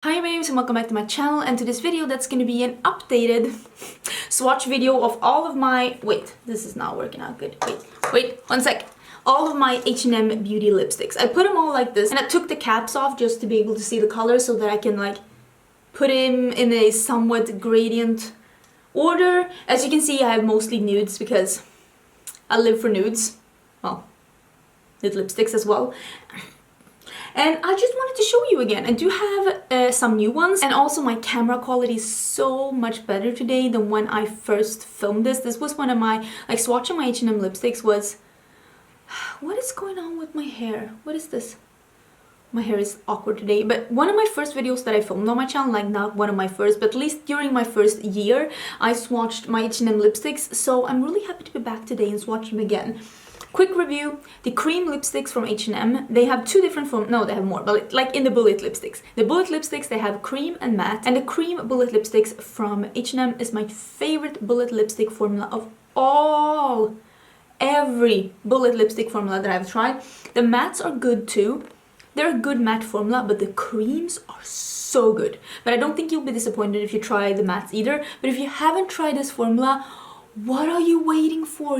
Hi babes and welcome back to my channel, and to this video that's going to be an updated swatch video of all of my... Wait, this is not working out good. Wait, one sec. All of my H&M Beauty lipsticks. I put them all like this and I took the caps off just to be able to see the color so that I can like put them in a somewhat gradient order. As you can see, I have mostly nudes because I live for nudes. Well, with lipsticks as well. And I just wanted to show you again. I do have some new ones, and also my camera quality is so much better today than when I first filmed this. This was one of my, like, swatching my H&M lipsticks was... What is going on with my hair? What is this? My hair is awkward today, but one of my first videos that I filmed on my channel, like not one of my first, but at least during my first year, I swatched my H&M lipsticks, so I'm really happy to be back today and swatch them again. Quick review, the cream lipsticks from H&M, they have two different forms, no they have more, but like in the bullet lipsticks. The bullet lipsticks, they have cream and matte, and the cream bullet lipsticks from H&M is my favorite bullet lipstick formula of all. Every bullet lipstick formula that I've tried. The mattes are good too. They're a good matte formula, but the creams are so good. But I don't think you'll be disappointed if you try the mattes either. But if you haven't tried this formula, what are you waiting for?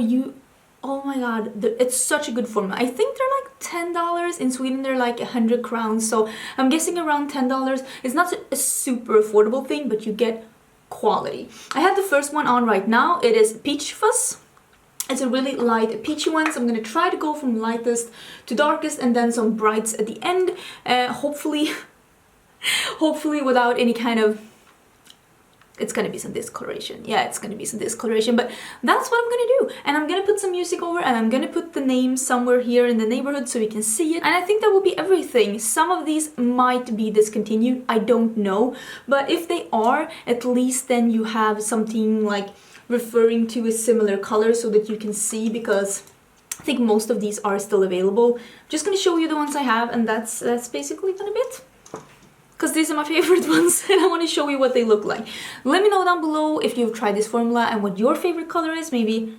Oh my god, it's such a good formula. I think they're like $10. In Sweden they're like 100 crowns, so I'm guessing around $10. It's not a super affordable thing, but you get quality. I have the first one on right now. It is Peach Fuzz. It's a really light peachy one, so I'm going to try to go from lightest to darkest and then some brights at the end. Hopefully without any kind of... It's gonna be some discoloration. Yeah, it's gonna be some discoloration, but that's what I'm gonna do. And I'm gonna put some music over, and I'm gonna put the name somewhere here in the neighborhood so we can see it. And I think that will be everything. Some of these might be discontinued, I don't know. But if they are, at least then you have something like referring to a similar color so that you can see, because I think most of these are still available. I'm just gonna show you the ones I have, and that's basically gonna be it. Because these are my favorite ones and I want to show you what they look like. Let me know down below if you've tried this formula and what your favorite color is. Maybe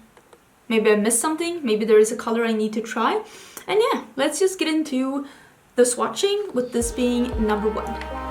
I missed something. Maybe there is a color I need to try. And yeah, let's just get into the swatching, with this being number one.